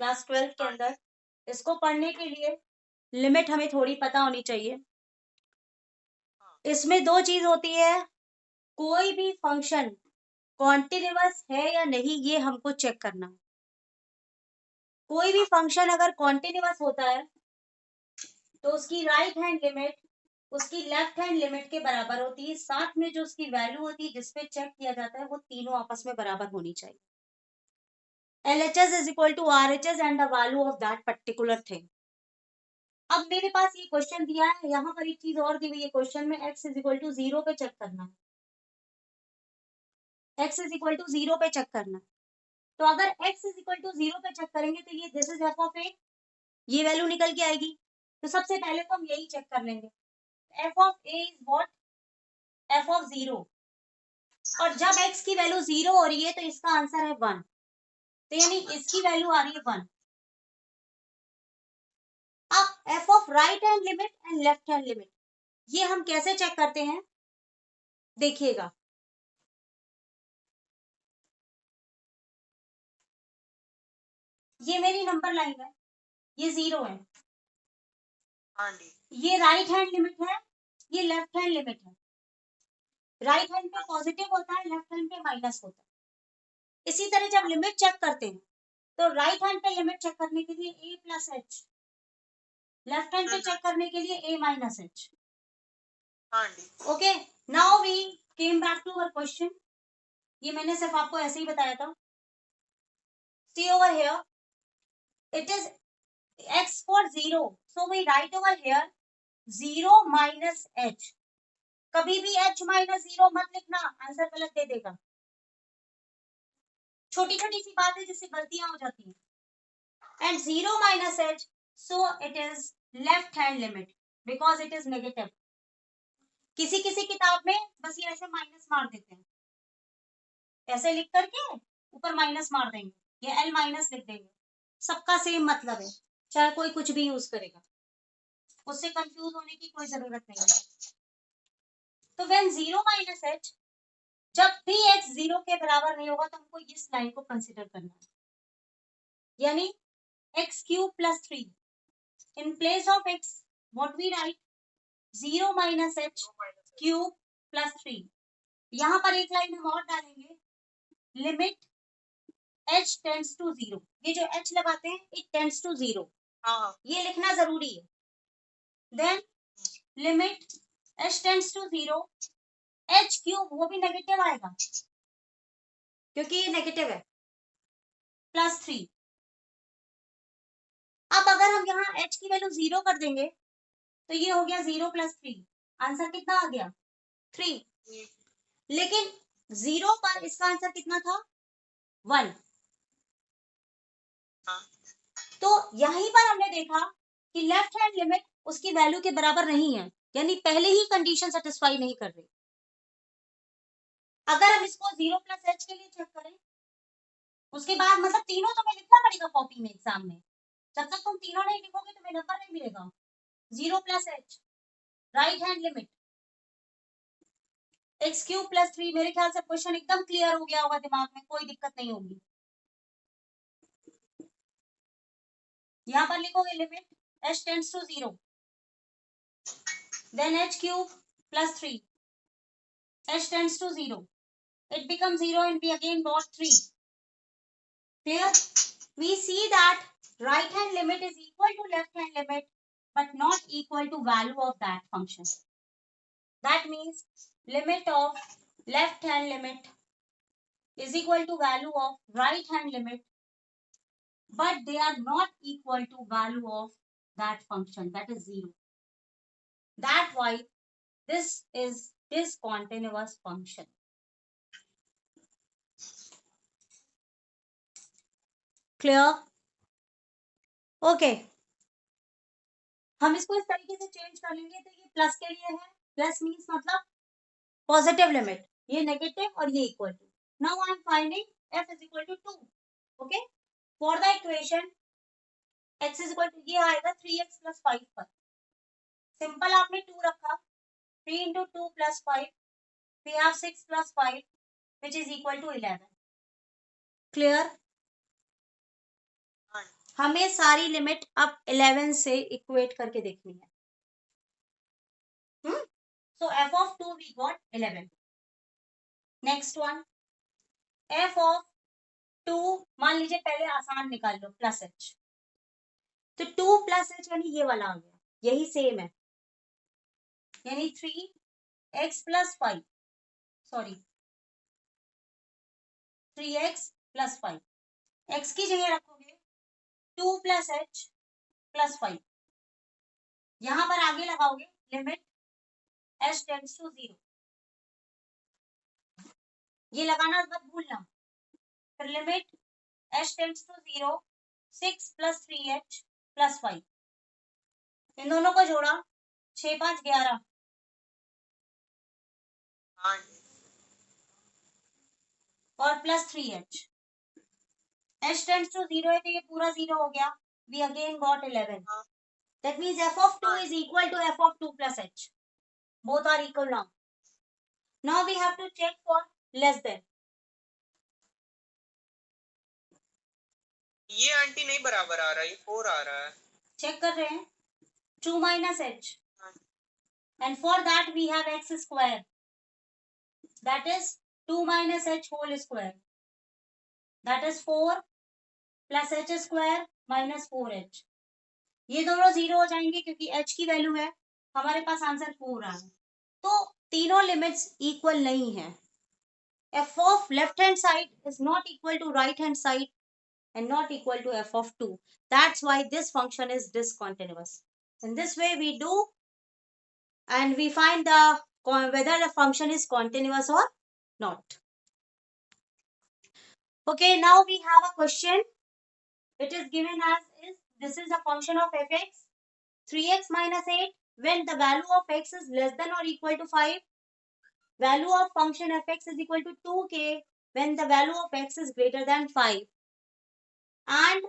Class 12 के अंदर। इसको पढ़ने के लिए लिमिट हमें थोड़ी पता होनी चाहिए। इसमें दो चीज होती है, कोई भी फंक्शन कॉन्टिन्यूअस है या नहीं ये हमको चेक करना है। कोई भी फंक्शन अगर कॉन्टिन्यूअस होता है तो उसकी राइट हैंड लिमिट उसकी लेफ्ट हैंड लिमिट के बराबर होती है, साथ में जो उसकी वैल्यू होती है जिसपे चेक किया जाता है वो तीनों आपस में बराबर होनी चाहिए। LHS is equal to RHS and the value of that particular thing। अब मेरे पास ये क्वेश्चन दिया है, यहाँ पर एक चीज और दी हुई है क्वेश्चन में, x is equal to 0 पे चेक करना है। x is equal to 0 पे चेक करना है। तो अगर x is equal to 0 पे चेक करेंगे तो ये this is f of a, ये वैल्यू निकल के आएगी। तो सबसे पहले तो हम यही चेक कर लेंगे, f of a is what, f of 0। और जब x की वैल्यू 0 हो रही है तो इसका आंसर है 1, तो यानी इसकी वैल्यू आ रही है 1। अब f of right hand limit and left hand limit ये हम कैसे चेक करते हैं, देखिएगा। ये मेरी नंबर लाइन है, ये 0 है। हाँ जी। ये राइट हैंड लिमिट है, ये लेफ्ट हैंड लिमिट है। राइट हैंड पे पॉजिटिव होता है, लेफ्ट हैंड पे माइनस होता है। इसी तरह जब लिमिट चेक करते हैं तो राइट हैंड पे लिमिट चेक करने के लिए a plus H, left hand पे चेक करने के लिए a minus H. Okay, now we came back to our question. ये मैंने सिर्फ आपको ऐसे ही बताया था। See over here, it is x for 0, so we write over here 0 minus h। कभी भी h माइनस 0 मत लिखना, आंसर गलत दे देगा। छोटी छोटी सी बात है जिससे गलतियां हो जाती हैं। And 0 minus h, so it is left hand limit because it is negative। किसी किसी किताब में बस ये ऐसे माइनस मार देते हैं, ऐसे लिख करके ऊपर माइनस मार देंगे, ये l माइनस लिख देंगे। सबका सेम मतलब है, चाहे कोई कुछ भी यूज करेगा, उससे कंफ्यूज होने की कोई जरूरत नहीं है। तो व्हेन 0 माइनस h, जब भी x 0 के बराबर नहीं होगा तो हमको इस लाइन को कंसिडर करना है, यानी x cube plus 3। In place of x what we write, 0 minus h cube plus 3। यहाँ पर एक लाइन हम और डालेंगे, लिमिट h टेंड्स टू 0। ये जो h लगाते हैं इट टेंड्स टू 0, ये लिखना जरूरी है। Then limit h tends to 0, h cube वो भी नेगेटिव आएगा क्योंकि ये नेगेटिव है, प्लस 3। अब अगर हम यहाँ h की वैल्यू 0 कर देंगे तो ये हो गया 0 प्लस 3, आंसर कितना आ गया 3। लेकिन 0 पर इसका आंसर कितना था 1। तो यहीं पर हमने देखा कि लेफ्ट हैंड लिमिट उसकी वैल्यू के बराबर नहीं है, यानी पहले ही कंडीशन सेटिस्फाई नहीं कर रही। अगर हम इसको 0 प्लस h के लिए चेक करें, उसके बाद मतलब तीनों तुम्हें लिखना पड़ेगा कॉपी में एग्जाम में। जब तक तुम तीनों नहीं लिखोगे तुम्हें नंबर नहीं मिलेगा। 0 plus h right hand limit x cube plus 3। मेरे ख्याल से क्वेश्चन एकदम क्लियर हो गया होगा, दिमाग में कोई दिक्कत नहीं होगी। यहाँ पर लिखोगे limit h tends to 0, then h cube plus 3, h tends to 0, it becomes 0 and we again got 3। Clear? We see that right hand limit is equal to left hand limit but not equal to value of that function. That means limit of left hand limit is equal to value of right hand limit, but they are not equal to value of that function, that is 0. That's why this is discontinuous function. Clear? Okay. हम इसको इस तरीके से change कर लेंगे, तो ये plus के लिए है, प्लस मीन्स मतलब पॉजिटिव लिमिट, ये नेगेटिव और ये equal to. Now I am finding f is equal to 2। Okay, for the equation x is equal to, ये आएगा 3x प्लस 5 पर। सिंपल आपने 2 रखा, 3 into 2 plus 5, we have 6 plus 5 which is equal to 11। Clear? हमें सारी limit अब 11 से equate करके देखनी है. So f of 2 we got 11. Next one, f of 2 मान लीजिए पहले आसान निकाल लो प्लस h. तो 2 प्लस h यानी ये वाला आ गया, यही सेम है, यानी 3x plus 5, sorry 3x plus 5. x की जगह रखोगे 2 प्लस h प्लस 5. यहां पर आगे लगाओगे लिमिट h टेंड्स टू 0. ये लगाना मत भूलना. फिर limit h tends to 0, 6 plus 3h plus 5. इन दोनों को जोड़ा 6 5 11 हाँ जी और plus 3h. h tends to 0 है तो ये पूरा 0 हो गया. We again got 11. हाँ That means f of 2 is equal to f of 2 plus h. Both are equal now. Now we have to check for less than. ये aunty नहीं बराबर आ रहा है, ये 4 आ रहा है. चेक कर रहे हैं 2 minus h. हाँ. And for that we have x square. That is 2 minus h whole square. That is 4 plus h square minus 4h. ये दोनों 0 हो जाएंगे क्योंकि h की वैल्यू है, हमारे पास आंसर 4 आ है. तो तीनों लिमिट्स इक्वल नहीं है. f of left hand side is not equal to right hand side and not equal to f of 2. That's why this function is discontinuous. In this way we do and we find the whether the function is continuous or not. Okay, now we have a question. It is given as is this is a function of fx 3x minus 8 when the value of x is less than or equal to 5. Value of function fx is equal to 2k when the value of x is greater than 5. And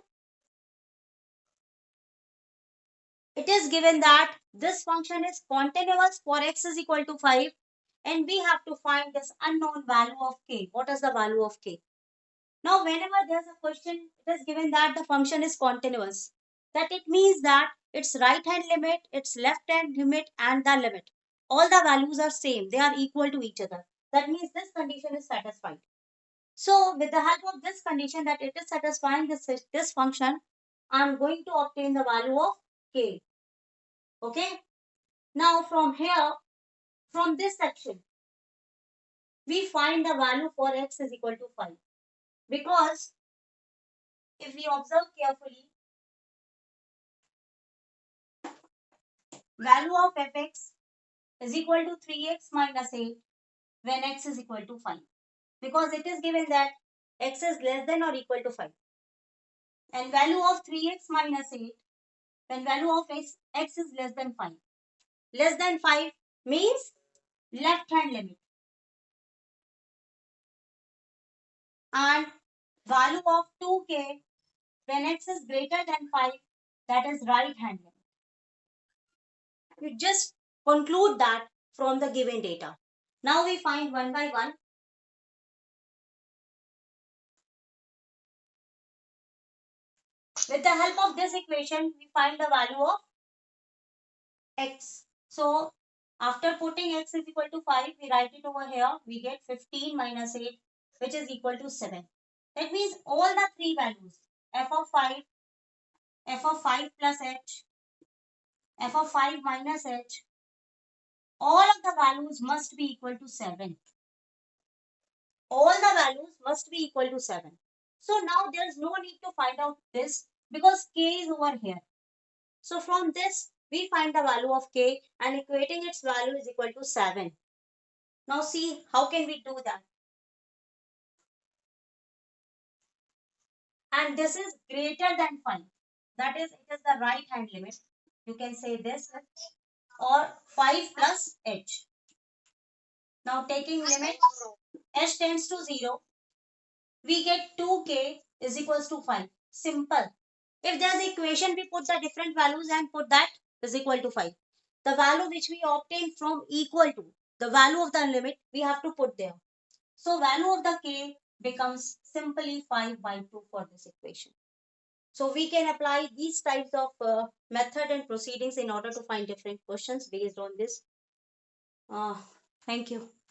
it is given that this function is continuous for x is equal to 5 and we have to find this unknown value of k. What is the value of k? Now whenever there is a question, it is given that the function is continuous. That it means that its right hand limit, its left hand limit and the limit, all the values are same. They are equal to each other. That means this condition is satisfied. So with the help of this condition that it is satisfying this function, I am going to obtain the value of k. Okay. Now from here, from this section, we find the value for x is equal to 5. Because if we observe carefully, value of fx is equal to 3x minus 8 when x is equal to 5. Because it is given that x is less than or equal to 5. And value of 3x minus 8 when value of x is less than 5. Less than 5 means left hand limit. And value of 2k when x is greater than 5, that is right hand limit. You just conclude that from the given data. Now we find one by one. With the help of this equation, we find the value of x. So after putting x is equal to 5, we write it over here. We get 15 minus 8, which is equal to 7. That means all the three values, f of 5 plus h, f of 5 minus h, all of the values must be equal to 7. All the values must be equal to 7. So now there is no need to find out this because k is over here. So from this, we find the value of k and equating its value is equal to 7. Now see, how can we do that? And this is greater than 5. That is, it is the right hand limit. You can say this or 5 plus h. Now taking limit h tends to 0, we get 2k is equals to 5. Simple. If there is equation, we put the different values and put that is equal to 5. The value which we obtain from equal to the value of the limit, we have to put there. So value of the k becomes simply 5 by 2 for this equation. So we can apply these types of method and proceedings in order to find different questions based on this. Thank you.